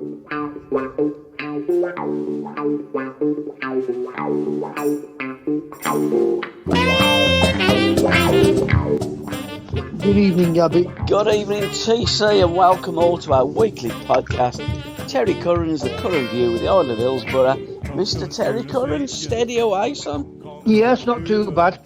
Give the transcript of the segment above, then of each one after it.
Good evening, Gabby. Good evening, TC, and welcome all to our weekly podcast. Terry Currans, the Curran View with the Isle of Hillsborough. Mr. Terry Curran, steady away, son. Yes, not too bad.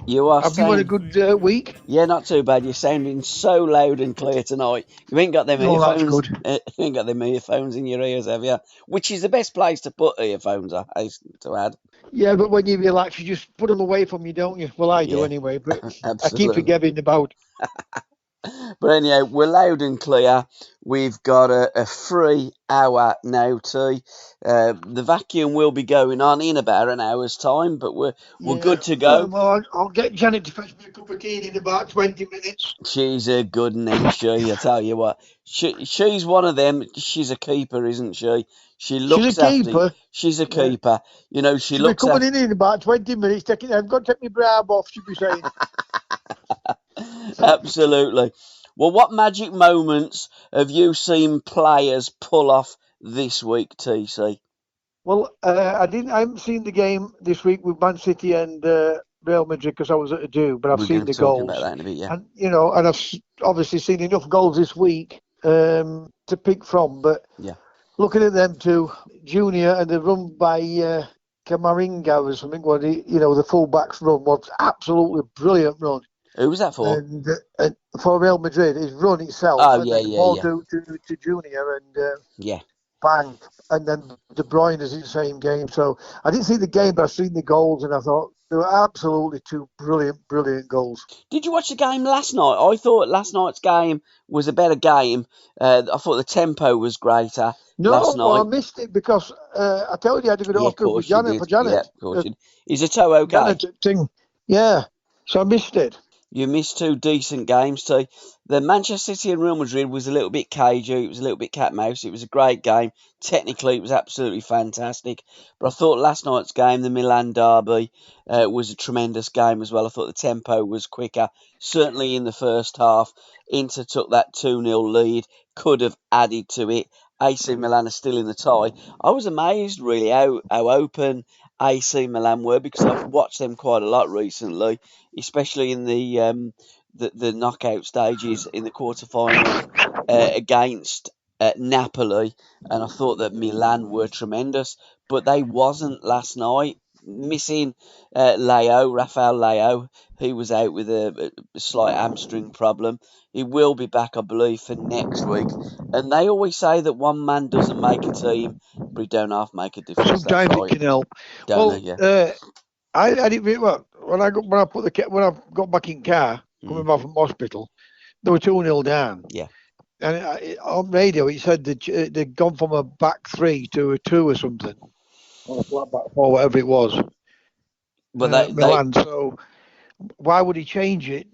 You are Have you had a good week? Yeah, not too bad. You're sounding so loud and clear tonight. You ain't got them Oh, that's earphones. good. You ain't got them earphones in your ears, have you? Which is the best place to put earphones, I hasten to add. Yeah, but when you relax, you just put them away from you, don't you? Well, I do Yeah, anyway, but I keep absolutely. forgetting about. But anyhow, we're loud and clear. We've got a free hour now, T. The vacuum will be going on in about an hour's time, but we're good to go. Well, I'll get Janet to fetch me a cup of tea in about 20 minutes. She's a good one, she. I tell you what, she's one of them. She's a keeper, isn't she? She looks She's a after. keeper. She's a keeper. You know, she She'll be looks coming after. in about 20 minutes. I've got to take my bra off, she'll be saying. Absolutely. Well, what magic moments have you seen players pull off this week, TC? Well, I haven't seen the game this week with Man City and Real Madrid because I was at a do, but I've We're seen going to the be talking goals. about that in a bit, yeah. And and I've obviously seen enough goals this week to pick from. But Yeah. looking at them two, Junior and the run by Camaringa or something, the full-back's run was absolutely brilliant run. Who was that for? And for Real Madrid, his run itself. Oh, and yeah, then the yeah, ball yeah. to Junior and Yeah. bang. And then De Bruyne is in the same game. So I didn't see the game, but I've seen the goals, and I thought they were absolutely two brilliant goals. Did you watch the game last night? I thought last night's game was a better game. I thought the tempo was greater last No, I night. missed it because I told you I had to go to Yeah, of hospital course you did. for Janet. Yeah, of course you did. Is the toe okay? Janet thing. Yeah. So I missed it. You missed two decent games too. The Manchester City and Real Madrid was a little bit cagey. It was a little bit cat and mouse. It was a great game. Technically, it was absolutely fantastic. But I thought last night's game, the Milan derby, was a tremendous game as well. I thought the tempo was quicker. Certainly in the first half, Inter took that 2-0 lead. Could have added to it. AC Milan are still in the tie. I was amazed really how open AC Milan were because I've watched them quite a lot recently, especially in the knockout stages in the quarterfinals against Napoli, and I thought that Milan were tremendous, but they wasn't last night. Missing Rafael Leao, he was out with a slight hamstring problem. He will be back, I believe, for next week. And they always say that one man doesn't make a team, but he don't half make a difference. Sometimes it can help. Don't Yeah. I didn't really, well when I got back in car coming back from hospital, they were 2-0 down. Yeah. And on radio, it said that they'd gone from a back three to a two or something, or a flat back four, whatever it was. But Milan. So why would he change it?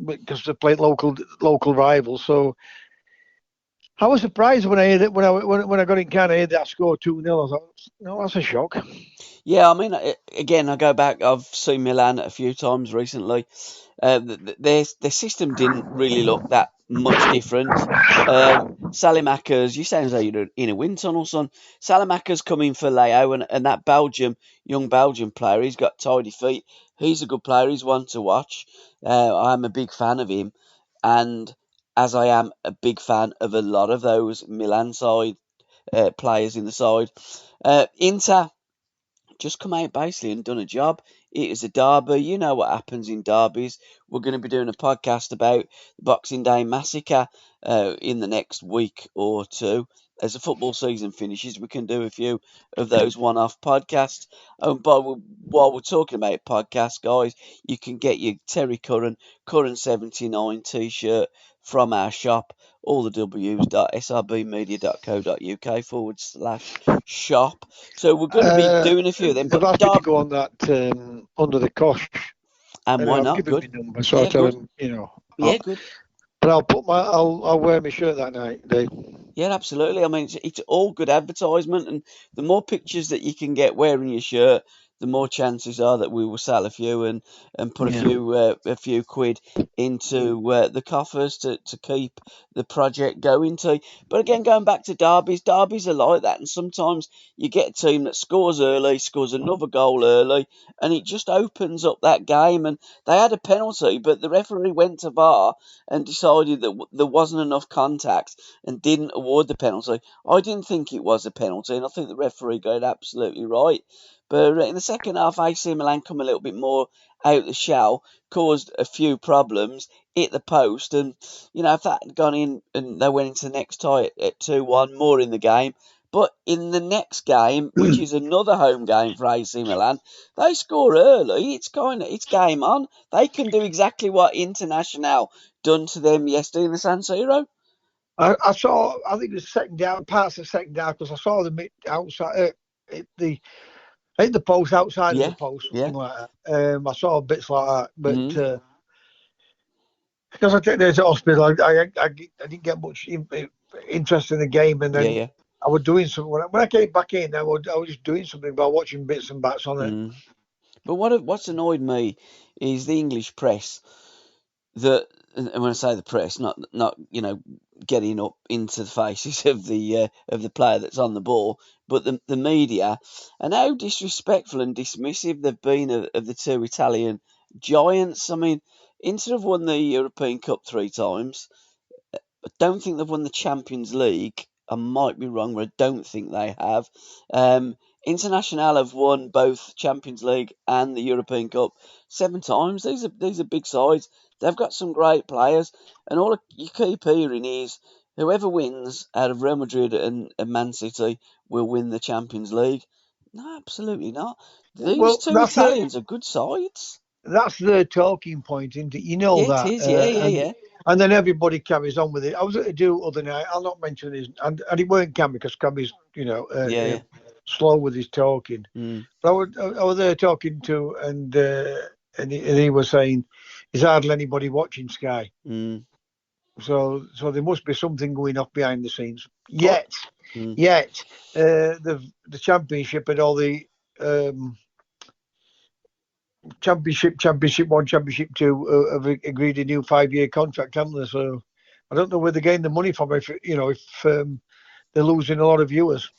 Because they played local rivals. So I was surprised when I heard it, when I got in Canada, I heard that score 2-0. I thought, no, that's a shock. Yeah, I mean, again, I go back. I've seen Milan a few times recently. Their system didn't really look that much different. Salamakers, you sound as though you're in a wind tunnel, son. Salamakers coming for Leo, and that young Belgian player, he's got tidy feet. He's a good player. He's one to watch. I'm a big fan of him, and as I am a big fan of a lot of those Milan side players in the side. Inter just come out basically and done a job. It is a derby. You know what happens in derbies. We're going to be doing a podcast about the Boxing Day massacre in the next week or two. As the football season finishes, we can do a few of those one-off podcasts. But while we're talking about podcasts, guys, you can get your Terry Curran 79 t-shirt from our shop, all the w's.srbmedia.co.uk/shop. So we're going to be doing a few of them. They've asked me to go on that under the cosh. And why I've not? given Good. my number, so I tell them, Yeah, good. But I'll wear my shirt that night, Dave. Yeah, absolutely. I mean, it's all good advertisement, and the more pictures that you can get wearing your shirt, the more chances are that we will sell a few and put Yeah. a few quid into the coffers to keep the project going to. But again, going back to derbies are like that, and sometimes you get a team that scores early, scores another goal early, and it just opens up that game. And they had a penalty, but the referee went to VAR and decided that there wasn't enough contact and didn't award the penalty. I didn't think it was a penalty, and I think the referee got it absolutely right. But in the second half, AC Milan come a little bit more out the shell, caused a few problems, hit the post, and if that had gone in and they went into the next tie at 2-1, more in the game. But in the next game, which is another home game for AC Milan, they score early. It's game on. They can do exactly what International done to them yesterday in the San Siro. I saw. I think it was second down, parts of second down, because I saw them outside hit the post, outside of the Yeah, post, yeah. something like that. I saw bits like that, but Mm, because I take them to hospital, I didn't get much interest in the game, and yeah, then yeah. I was doing something when I came back in. I was just doing something by watching bits and bats on it. Mm. But what's annoyed me is the English press that, and when I say the press, not getting up into the faces of the player that's on the ball, but the media, and how disrespectful and dismissive they've been of the two Italian giants. I mean, Inter have won the European Cup 3 times. I don't think they've won the Champions League. I might be wrong, but I don't think they have. Um, International have won both Champions League and the European Cup 7 times. These are big sides. They've got some great players, and all you keep hearing is whoever wins out of Real Madrid and Man City will win the Champions League. No, absolutely not. These Well, two Italians are good sides. that's the talking point, isn't it? You know Yeah, it that, is. Yeah, yeah, yeah. and then everybody carries on with it. I was at a do other night. I'll not mention his, and it weren't Cam because Cam is, Yeah, yeah. slow with his talking. Mm, But I was there talking to, and he was saying, "Is hardly anybody watching Sky." mm. So there must be something going off behind the scenes. What? Yet, Mm. yet, the championship and all the um, championship one, championship two have agreed a new 5-year contract, haven't they? So I don't know where they gain the money from if they're losing a lot of viewers.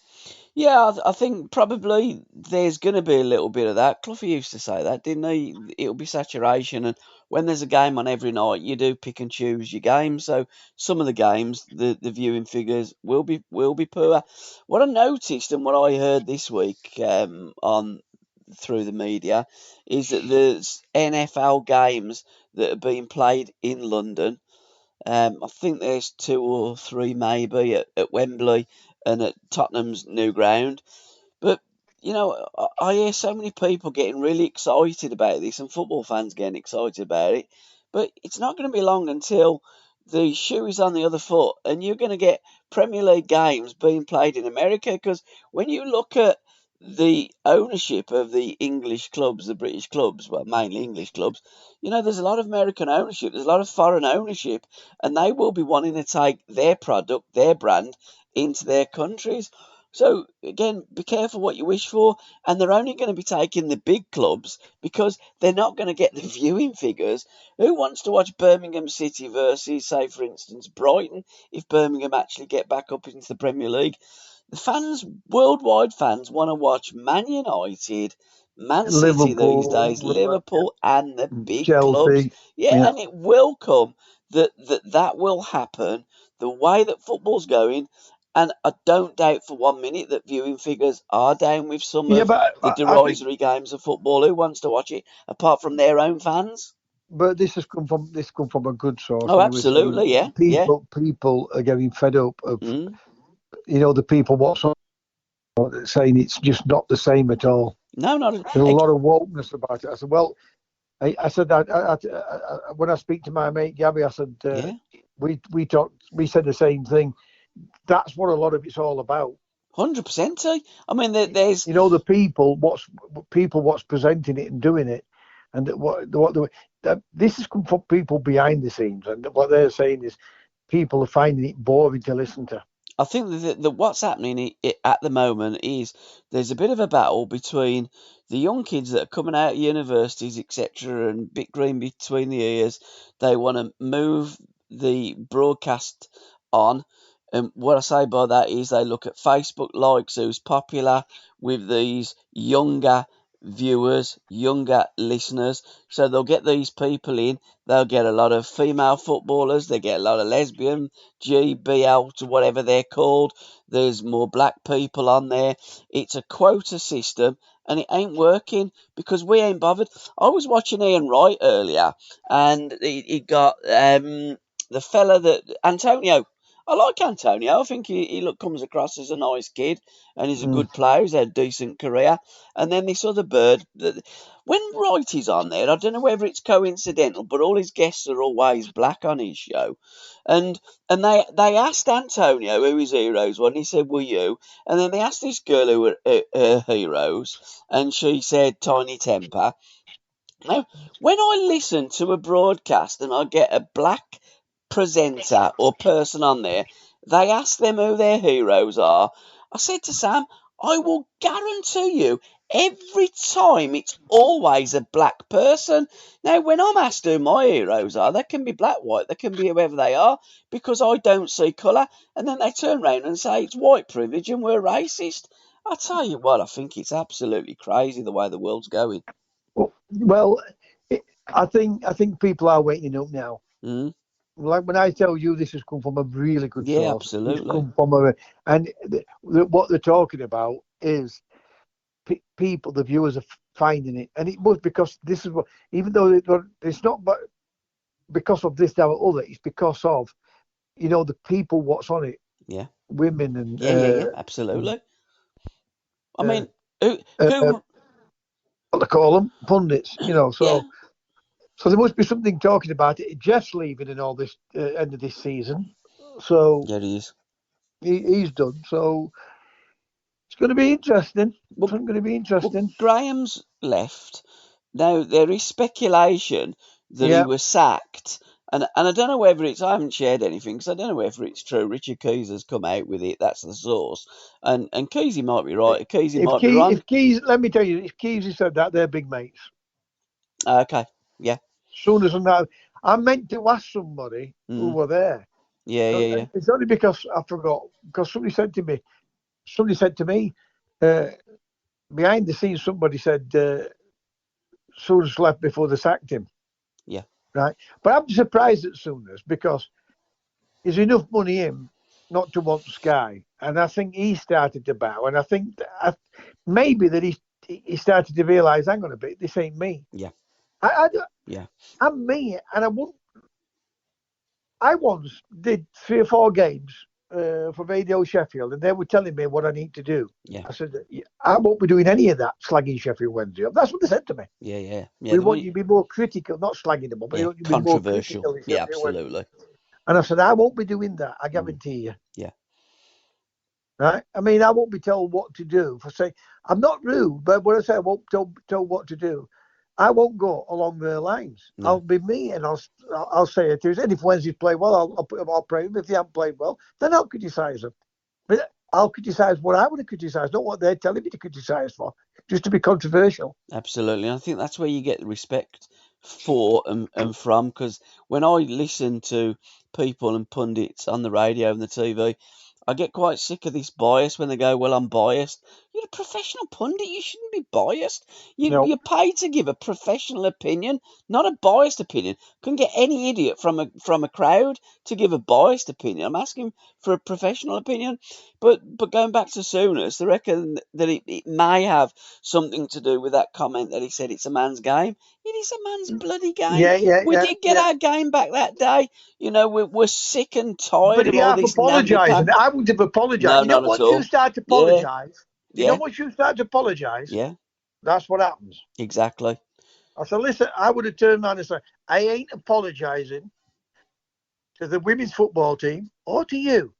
Yeah, I think probably there's going to be a little bit of that. Cloughy used to say that, didn't he? It'll be saturation, and when there's a game on every night, you do pick and choose your games. So some of the games, the viewing figures will be poor. What I noticed and what I heard this week on through the media is that there's NFL games that are being played in London. I think there's two or three maybe at Wembley and at Tottenham's new ground. But I hear so many people getting really excited about this, and football fans getting excited about it. But it's not going to be long until the shoe is on the other foot, and you're going to get Premier League games being played in America. Because when you look at the ownership of the English clubs, the British clubs, well, mainly English clubs, there's a lot of American ownership, there's a lot of foreign ownership, and they will be wanting to take their product, their brand, into their countries. So again, be careful what you wish for, and they're only going to be taking the big clubs because they're not going to get the viewing figures. Who wants to watch Birmingham City versus, say, for instance, Brighton if Birmingham actually get back up into the Premier League? The fans, worldwide fans, want to watch Man United, Man City these days, Liverpool, Liverpool, and the big clubs. Chelsea, Yeah, yeah, and it will come that will happen. The way that football's going, and I don't doubt for 1 minute that viewing figures are down with some yeah. of But the I think, derisory games of football. Who wants to watch it apart from their own fans? but this come from a good source, Oh, and he was saying absolutely, yeah, yeah. people are getting fed up of Mm. the people what's on saying it's just not the same at all. No, not There's a lot of wokeness about it. I said, well, I said that when I speak to my mate Gabby, I said yeah, we said the same thing. That's what a lot of it's all about. 100%. I mean, there's The people what's presenting it and doing it, and this has come from people behind the scenes, and what they're saying is people are finding it boring to listen to. I think that what's happening at the moment is there's a bit of a battle between the young kids that are coming out of universities, etc., and bit green between the ears. They want to move the broadcast on. And what I say by that is they look at Facebook likes, who's popular with these younger viewers, younger listeners. So they'll get these people in. They'll get a lot of female footballers. They get a lot of lesbian, GBL to whatever they're called. There's more black people on there. It's a quota system and it ain't working because we ain't bothered. I was watching Ian Wright earlier and he got the fella that Antonio. I like Antonio. I think comes across as a nice kid and he's a Mm. good player. He's had a decent career. And then this other bird, when Wright is on there, I don't know whether it's coincidental, but all his guests are always black on his show. And they asked Antonio who his heroes were, and he said, "Were you?" And then they asked this girl who were her heroes, and she said, "Tiny Temper." Now, when I listen to a broadcast and I get a black presenter or person on there, they ask them who their heroes are. I said to Sam, I will guarantee you every time it's always a black person. Now, when I'm asked who my heroes are, they can be black, white, they can be whoever they are because I don't see colour. And then they turn around and say it's white privilege and we're racist. I tell you what, I think it's absolutely crazy the way the world's going. Well, I think people are waking up now. Mm. Like when I tell you this has come from a really good Yeah, source, it's absolutely. come from and what they're talking about is people, the viewers are finding it, and it was because this is what, even though it's not, but because of this, that, or other, it's because of the people what's on it, Yeah. women and Yeah, absolutely. I uh, mean, who, uh, who, what they call them, pundits. yeah, So there must be something talking about it. Jeff's leaving in all this end of this season, so yeah, it is. he's done. So it's going to be interesting. It's Well, going to be well, interesting. Graham's left. Now, there is speculation that he Yeah. was sacked. And I don't know whether I haven't shared anything because I don't know whether it's true. Richard Keys has come out with it. That's the source. And Keysy might be right. Keysy might be wrong. If Keys, let me tell you, if Keys said that, they're big mates. Okay. Yeah. Soon as I meant to ask somebody who Mm. were there. Yeah, yeah, yeah. And it's only because I forgot. Because somebody said to me, uh, behind the scenes, somebody said Sooners left before they sacked him. Yeah. Right. But I'm surprised at Sooners because there's enough money in not to want Sky. And I think he started to bow. And I think maybe that he started to realise, hang on a bit, this ain't me. Yeah. I, Yeah. I'm me, and I once did 3 or 4 games for Radio Sheffield, and they were telling me what I need to do. Yeah. I said, I won't be doing any of that slagging Sheffield Wednesday. That's what they said to me. Yeah, yeah. Yeah. We want you to be more critical, not slagging them up, but we Yeah. want you to be more Controversial. critical in Yeah, Sheffield Wednesday. absolutely. And I said, I won't be doing that. I Mm. guarantee you. Yeah. Right? I mean, I won't be told what to do. For say, I'm not rude, but when I say I won't told what to do, I won't go along their lines. No. I'll be me, and I'll say it is. And if Wednesday's play well, I'll put them. I'll praise them. If they haven't played well, then I'll criticise them. But I'll criticise what I want to criticise, not what they're telling me to criticise for, just to be controversial. Absolutely. And I think that's where you get the respect for and from. Because when I listen to people and pundits on the radio and the TV, I get quite sick of this bias when they go, "Well, I'm biased." You're a professional pundit. You shouldn't be biased. No, You're paid to give a professional opinion, not a biased opinion. Couldn't get any idiot from a crowd to give a biased opinion. I'm asking for a professional opinion. But going back to Souness, they reckon that it may have something to do with that comment that he said it's a man's game. It is a man's bloody game. yeah, yeah, We yeah, did get yeah. our game back that day. We're sick and tired But of he all half this namby apologising. pamper. I wouldn't have apologised. No, not at Once you all. start to Yeah, apologise, yeah, once you start to apologise, yeah, that's what happens. exactly. I said, listen, I would have turned around and said, I ain't apologising to the women's football team or to you.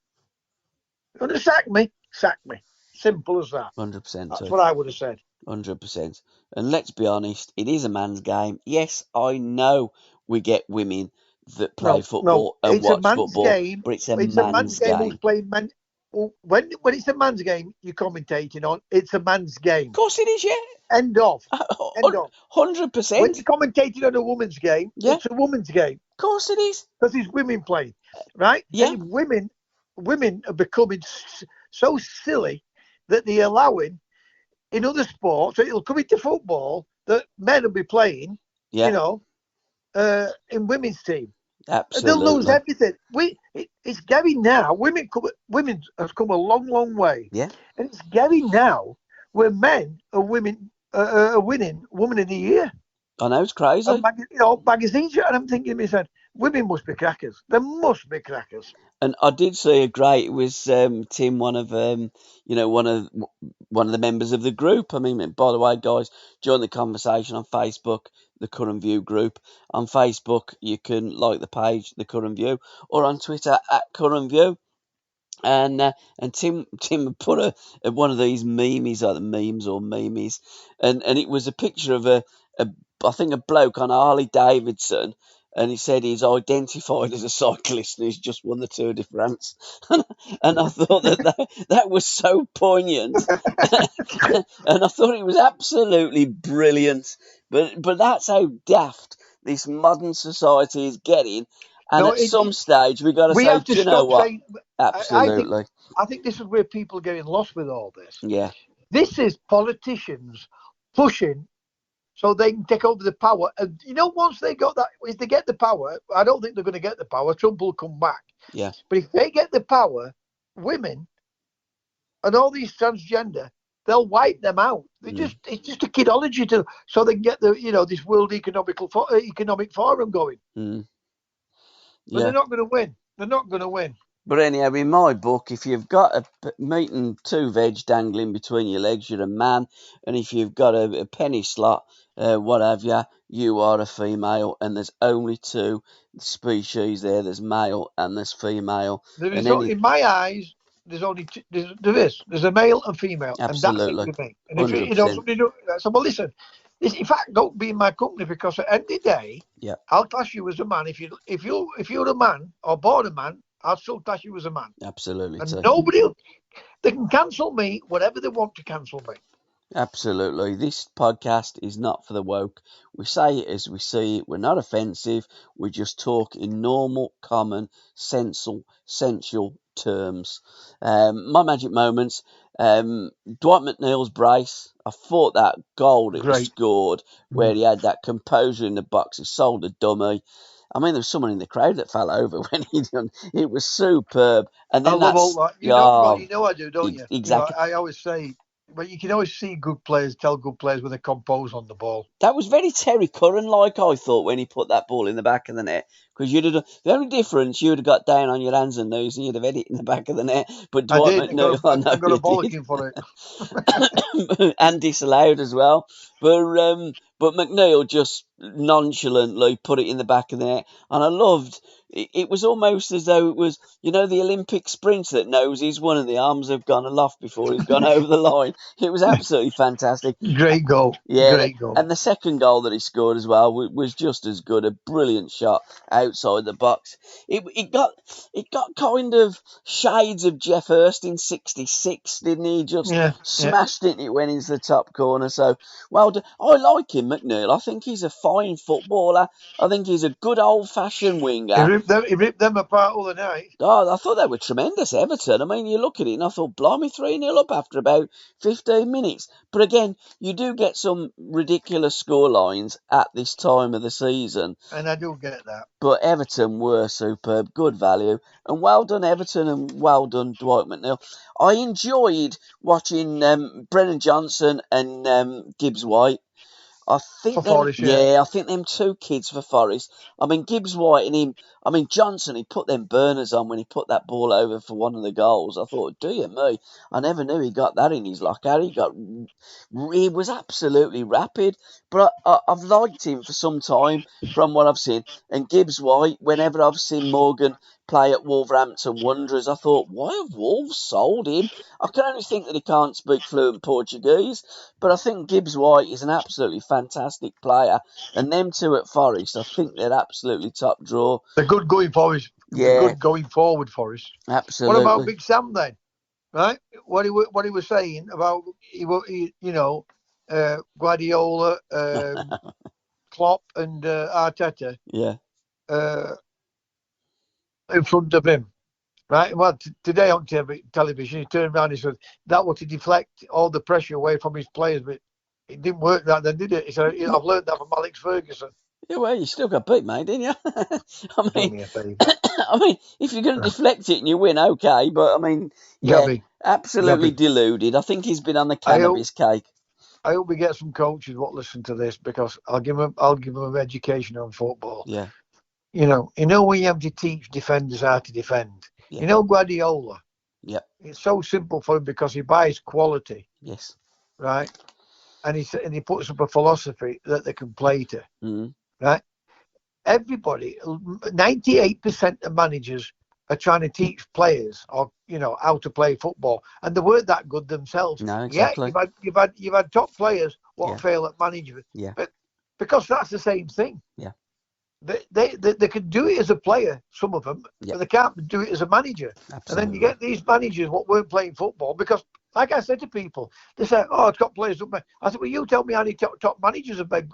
You want to sack me? Sack me. Simple as that. 100% That's too. what I would have said. 100%. And let's be honest, it is a man's game. Yes, I know we get women that play No, no. football and It's a watch man's football, game. but it's a It's a man's man's game who's game. playing men. when it's a man's game, you're commentating on. It's a man's Of game. course it is, yeah. End of. End of. When 100%. you're commentating on a woman's game, Yeah, it's a woman's game of course it is. because it's women playing, right? Yeah, And women are becoming so silly that they're allowing in other sports. It'll come into football that men will be playing, yeah, in women's team. They'll lose absolutely. everything. It's getting now. Women has come a long, long way, Yeah, and it's getting now where men are winning Woman of the Year I know it's crazy. and magazines. And I'm thinking to myself, women must be crackers. They must be crackers. And I did see a great. It was Tim, one of one of the members of the group. I mean, by the way, guys, join the conversation on Facebook, the Curran View group. On Facebook, you can like the page, the Curran View, or on Twitter at Curran View. And Tim put one of these memes, like the memes or memes, and it was a picture of a I think a bloke on a Harley Davidson, and he said he's identified as a cyclist and he's just won the Tour de France, and I thought that was so poignant, and I thought it was absolutely brilliant, but that's how daft this modern society is getting, and No, at some stage we got to we say, have do to you know stop what? saying. I think Absolutely. I think this is where people are getting lost with all this. Yeah. This is politicians pushing so they can take over the power. And once they got that, if they get the power, I don't think they're going to get the power. Trump will come back. Yeah. But if they get the power, women and all these transgender, they'll wipe them out. Mm. It's just a kidology so they can get this World Economic Forum going. Mm. But they're Yeah. not going to win. They're not going to win. But anyhow, in my book, if you've got meat and two veg dangling between your legs, you're a man. And if you've got a penny slot, what have you are a female. And there's only two species there. There's male and there's female. There And is, any, in my eyes, there's only two, there's a male and female, and that's it absolutely, with me. And if 100%. somebody I said, well, listen, in fact, don't be in my company because at the end of the day, Yeah, I'll class you as a man. If you're a man or born a man, I'll still class you as a man, absolutely and too. they can cancel me whatever they want to cancel me. Absolutely. This podcast is not for the woke. We say it as we see it. We're not offensive. We just talk in normal, common, sensual terms. My magic moments. Dwight McNeil's brace. I thought that goal that he Great. scored, where he had that composure in the box, he sold a dummy. I mean, there was someone in the crowd that fell over when he done. It was superb. And I then love all that's that. yeah, I do, don't you? exactly. I always say, but you can always see good players tell good players when they compose on the ball. That was very Terry Curran like, I thought, when he put that ball in the back of the net. Because you'd have the only difference, you'd have got down on your hands and knees and you'd have hit it in the back of the net. But I Dwight did. McNeil, I know I got a you did. bollocking for it. And disallowed as well. But McNeil just nonchalantly put it in the back of the net, and I loved. It was almost as though it was, the Olympic sprint that knows he's won and the arms have gone aloft before he's gone over the line. It was absolutely fantastic. Great goal. Yeah, Great goal. and the second goal that he scored as well was just as good. A brilliant shot outside the box. It got kind of shades of Jeff Hurst in '66, didn't he? Just Yeah, yeah. smashed it and it went into the top corner. So well done. I like him, McNeil. I think he's a fine footballer. I think he's a good old-fashioned winger. He ripped them apart all the night. Oh, I thought they were tremendous, Everton. I mean, you look at it and I thought, blimey, 3-0 up after about 15 minutes. But again, you do get some ridiculous score lines at this time of the season. And I do get that. But Everton were superb, good value. And well done, Everton, and well done, Dwight McNeil. I enjoyed watching Brennan Johnson and Gibbs White. I think For Forest, yeah. I think them two kids for Forest. I mean, Gibbs White and him. I mean, Johnson, he put them burners on when he put that ball over for one of the goals. I thought, do you me? I never knew he got that in his locker. He was absolutely rapid. But I've liked him for some time from what I've seen. And Gibbs White, whenever I've seen Morgan play at Wolverhampton Wanderers, I thought, why have Wolves sold him? I can only think that he can't speak fluent Portuguese. But I think Gibbs White is an absolutely fantastic player. And them two at Forest, I think they're absolutely top draw. They're good going forward. They're Yeah, good going forward, Forest. What about absolutely. Big Sam then? right? What he was saying about Guardiola, Klopp, and Arteta Yeah. uh, in front of him. Right. Well, today on television, he turned around and said that was to deflect all the pressure away from his players, but it didn't work that then, did it? He said, Well, "I've learned that from Alex Ferguson." yeah, well, you still got beat, mate, didn't you? I Do mean, me a favour, I mean, if you're going to deflect it and you win, okay. But I mean, yeah, Gabby. absolutely Gabby. deluded. I think he's been on the I hope cannabis cake. I hope we get some coaches what listen to this because I'll give them an education on football. Yeah, When you have to teach defenders how to defend. yeah, Guardiola. yeah, It's so simple for him because he buys quality, yes. right? And he puts up a philosophy that they can play to, Mm, right? Everybody, 98% of managers are trying to teach players or how to play football, and they weren't that good themselves. no, Yeah, exactly. you've had top players what Yeah, fail at management, yeah, but because that's the same thing. yeah, They can do it as a player, some of them, yeah, but they can't do it as a manager. And then you absolutely. get these managers what weren't playing football because, like I said to people, they say, "Oh, it's got players." I said, "Well, you tell me how many top managers have been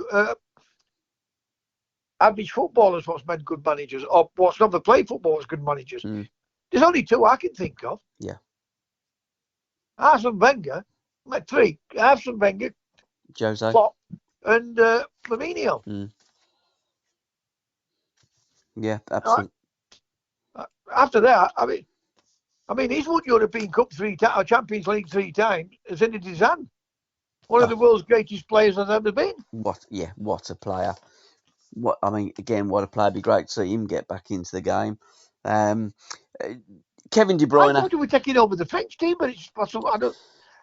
average footballers what's made good managers, or what's never played football as good managers." Mm, There's only two I can think of: yeah, Arsene Wenger, three: Arsene Wenger, Jose. Klopp, and Mourinho. Mm, yeah, All absolutely. right? After that, I mean, he's won European Cup 3 times, or Champions League 3 times. It's in his hand. One of Oh, the world's greatest players there's ever been. what? Yeah, what a player. What I mean, again, what a player. It'd be great to see him get back into the game. Um, uh, Kevin De I Bruyne. thought he was taking over the French team, but it's possible. I don't.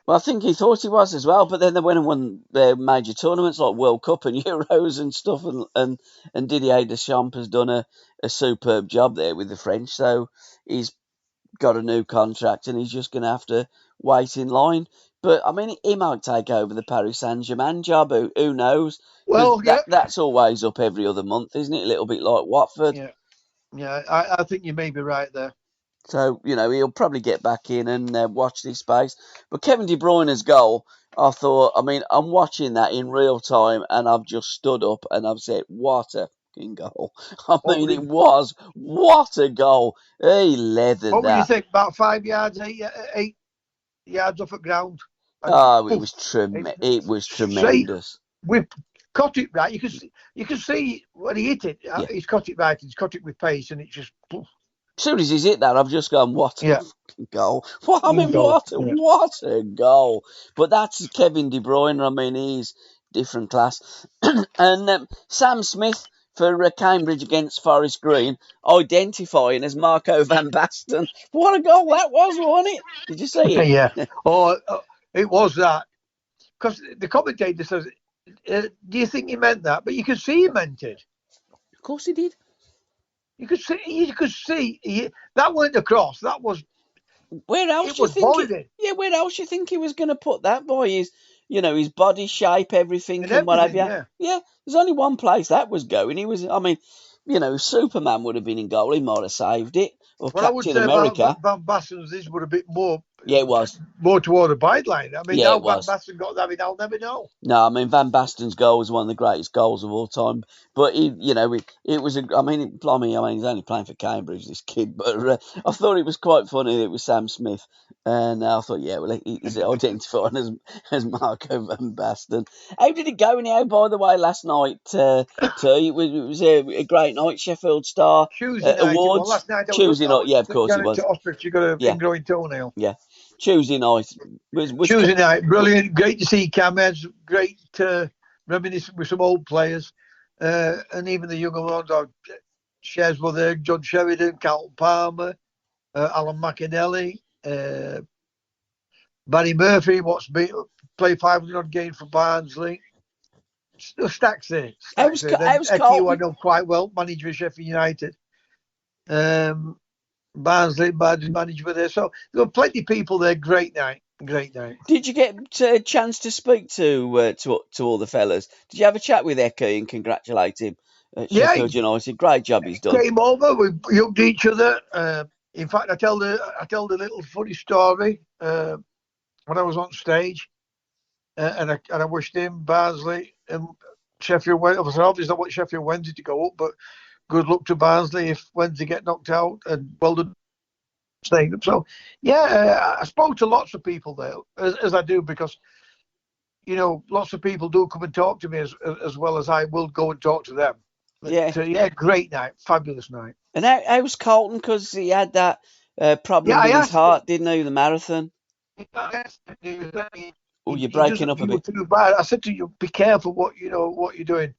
Well, I think he thought he was as well, but then they went and won their major tournaments like World Cup and Euros and stuff, and Didier Deschamps has done a superb job there with the French, so he's got a new contract and he's just going to have to wait in line. But I mean, he might take over the Paris Saint Germain job. Who knows? Because Well, yeah, that's always up every other month, isn't it? A little bit like Watford. yeah, yeah. I think you may be right there. So, he'll probably get back in and watch this space. But Kevin De Bruyne's goal, I thought, I mean, I'm watching that in real time and I've just stood up and I've said, what a fucking goal. I What mean, would it he? was, what a goal. He leathered What would you that. think? About 5 yards, 8 yards off at ground, and Oh, poof! It's it was straight. tremendous. We've caught it right. You can see when he hit it. Yeah. He's caught it right. He's caught it with pace, and it's just poof. As soon as he's hit that, I've just gone, what a Yeah, fucking goal. Well, I mean, goal. Yeah. what a goal. But that's Kevin De Bruyne. I mean, he's different class. And Sam Smith for Cambridge against Forest Green, identifying as Marco van Basten. What a goal that was, wasn't it? Did you see it? Yeah. Oh, it was that because the commentator says, "Do you think he meant that?" But you could see he meant it. Of course he did. You could see. That weren't a cross. Where else It do you was think it? volleyed Yeah, where else do you think he was going to put that by his body shape, everything, and and what have everything. you? Yeah. Yeah, there's only one place that was going. I mean, Superman would have been in goal. He might have saved it, or What I would Captain say about America. Van Bassen's this would a bit Yeah, it was. more toward the byline. I mean, Yeah, now it Van was. Basten got that, I'll never know. No, I mean Van Basten's goal was one of the greatest goals of all time. But it was a. I mean, he's only playing for Cambridge, this kid. But I thought it was quite funny that it was Sam Smith, and I thought, yeah, well, he's identifying as Marco Van Basten. How did it go anyhow? By the way, last night, it was a great night. Sheffield Star Tuesday night it was. Awards Last night Tuesday I night. was Yeah, of course it going to was. hospital. You got an Yeah, ingrowing toenail. yeah. Tuesday night was. Tuesday night, brilliant. Great to see Cameds. Great to reminisce with some old players. And even the younger ones. Shares were there. John Sheridan, Carlton Palmer, Alan McInally, Barry Murphy, played 500 odd games for Barnsley. Stacks there. Stacks there. Then How's Eki, who I Carlton? know quite well, manager of Sheffield United. Barnsley, manager there. So there were plenty of people there. Great night. Great night. Did you get a chance to speak to all the fellas? Did you have a chat with Eke and congratulate him at Yeah, Sheffield United? Great job he's done. came over. We hugged each other. In fact, I tell the little funny story when I was on stage, and I wished him Barnsley and Sheffield Wednesday. Obviously, I want Sheffield Wednesday to go up, but good luck to Barnsley if Wednesday get knocked out, and well done staying up. So yeah, I spoke to lots of people there, as I do, because lots of people do come and talk to me as well as I will go and talk to them. But Yeah. yeah, great night, fabulous night. And how was Colton? Because he had that Yeah, problem I with his asked him. heart, didn't he? The marathon. He was saying Oh, you're he breaking doesn't up a feel bit. too bad. I said to you, be careful what you're doing.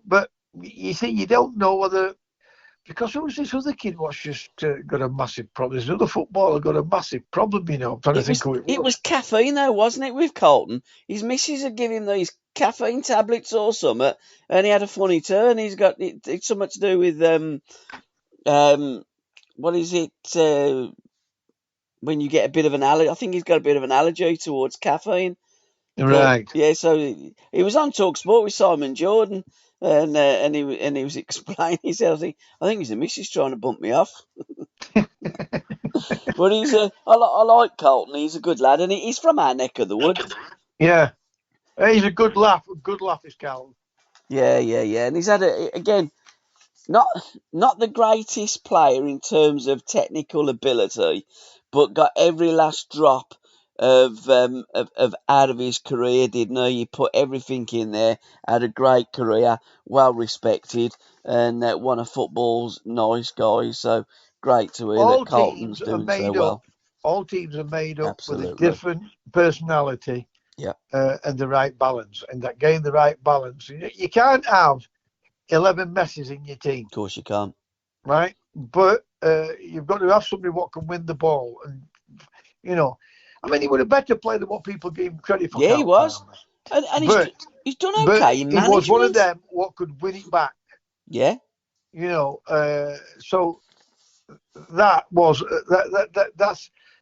But you see, you don't know whether, because who's this other kid what's just got a massive problem? There's another footballer got a massive problem. I'm trying to It think was who it it was was. caffeine though, wasn't it, with Colton? His missus had given him these caffeine tablets or something, and he had a funny turn. It's something to do with um what is it when you get a bit of an allergy? I think he's got a bit of an allergy towards caffeine. But Right. yeah, so he was on Talk Sport with Simon Jordan, and he was explaining. He said, "I think he's the missus trying to bump me off." But I like Colton. He's a good lad, and he's from our neck of the wood. Yeah. He's a good laugh. A good laugh is Carlton. Yeah, yeah, yeah. And he's had again, not not the greatest player in terms of technical ability, but got every last drop of out of his career, didn't he? He put everything in there. Had a great career, well respected, and one of football's nice guys. So great to hear that All Colton's teams are doing so made up. well. All teams are made up with a Absolutely. different personality Yeah, and the right balance. And that game, the right balance. You can't have 11 messes in your team, of course you can't. right? But you've got to have somebody what can win the ball. And, he would have better played than what people gave him credit for, Yeah, he Carlton was, Palmer. and But he's done but okay in he was one of management. them what could win it back. Yeah. So that was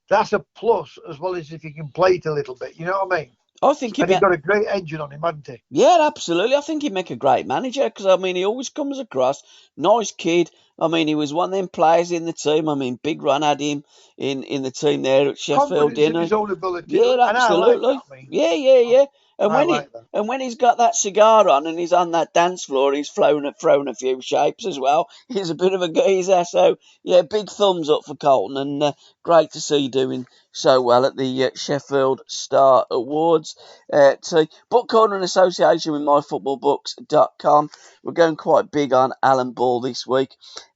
that's a plus, as well as if he can play it a little bit. You know what I mean? I think And he got a great engine on him, hadn't he? yeah, absolutely. I think he'd make a great manager because, he always comes across nice kid. He was one of them players in the team. Big Run had him in the team there at Sheffield, Confidence in didn't his he? own ability, Yeah, and I like that. absolutely. Yeah, yeah, yeah. And I when like that. he's got that cigar on and he's on that dance floor, he's thrown a few shapes as well. He's a bit of a geezer. So yeah, big thumbs up for Colton, and great to see you doing so well at the Sheffield Star Awards. To book corner in association with myfootballbooks.com. We're going quite big on Alan Ball this week.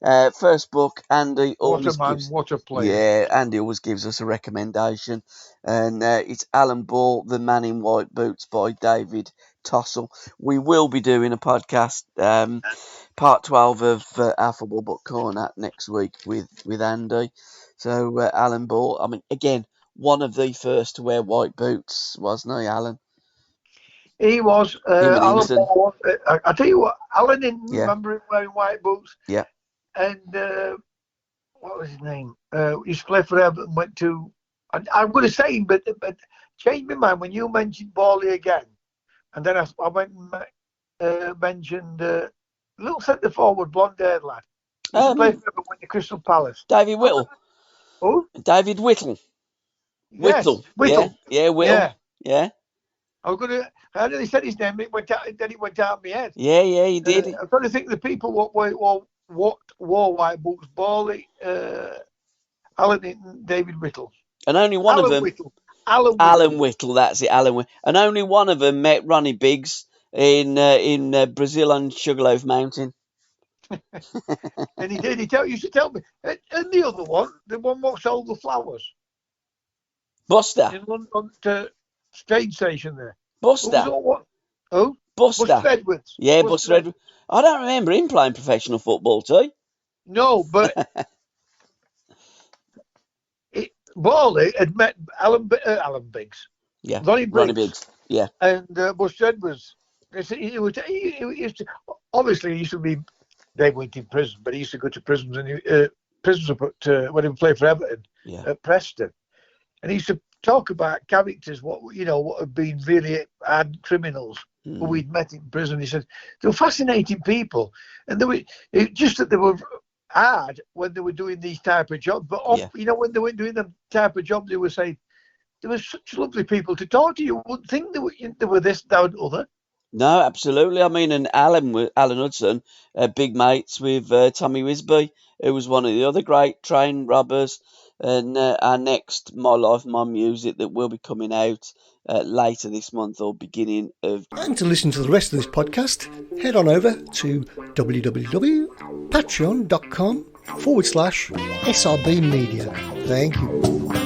First book, Andy What a always man! gives. What a player! Yeah, Andy always gives us a recommendation, and it's Alan Ball, The Man in White Boots by David Tossell. We will be doing a podcast, part 12 of our football book corner next week with Andy. So Alan Ball, again, one of the first to wear white boots, wasn't he, Alan? He was Him and Alan Hinson. Moore. I tell you what, Alan didn't Yeah, remember him wearing white boots, yeah. and what was his name? He used to play for Everton. Went to. I'm going to say him, but changed my mind when you mentioned Bally again, and then I went and mentioned little centre forward, blonde-haired lad. Used to play Um, for Everton, went to Crystal Palace. David I went, Whittle. oh David Whittle. yes, Whittle. Yeah, Whittle. yeah, Whittle. Yeah, Yeah, I was going to. I nearly said his name. It went out. Then it went out of my head. yeah, yeah. He did. I'm trying to think of the people what wore white boots. Bally, Alan Hinton, David Whittle. And only one of Alan them, Whittle. Alan Alan Whittle. Whittle. That's it, Alan Whittle. And only one of them met Ronnie Biggs in Brazil on Sugarloaf Mountain. And he did. Used to tell me. And the other one, the one what sold the flowers Buster. in London on the train station there. Who was Buster. all what? Oh, Buster. Buster Edwards. Yeah, Buster Buster Edwards. Edwards. I don't remember him playing professional football, too. No, but Bally had met Alan Biggs, Yeah, Ronnie Ronnie Briggs, Biggs. Yeah, and Buster Edwards. He used to, obviously he used to be. They went in prison, but he used to go to prisons and prisons when he played for Everton yeah. at Preston, and he used to talk about characters what had been really hard criminals who we'd met in prison. He said they were fascinating people, and they were just that they were hard when they were doing these type of jobs. But Yeah. when they were doing the type of job, they were saying there were such lovely people to talk to. You wouldn't think they were this, that, and other. No, absolutely. I mean, and Alan Hudson, big mates with Tommy Wisby, who was one of the other great train robbers. And our next My Life, My Music that will be coming out later this month or beginning of. And to listen to the rest of this podcast, head on over to www.patreon.com/SRB Media. Thank you.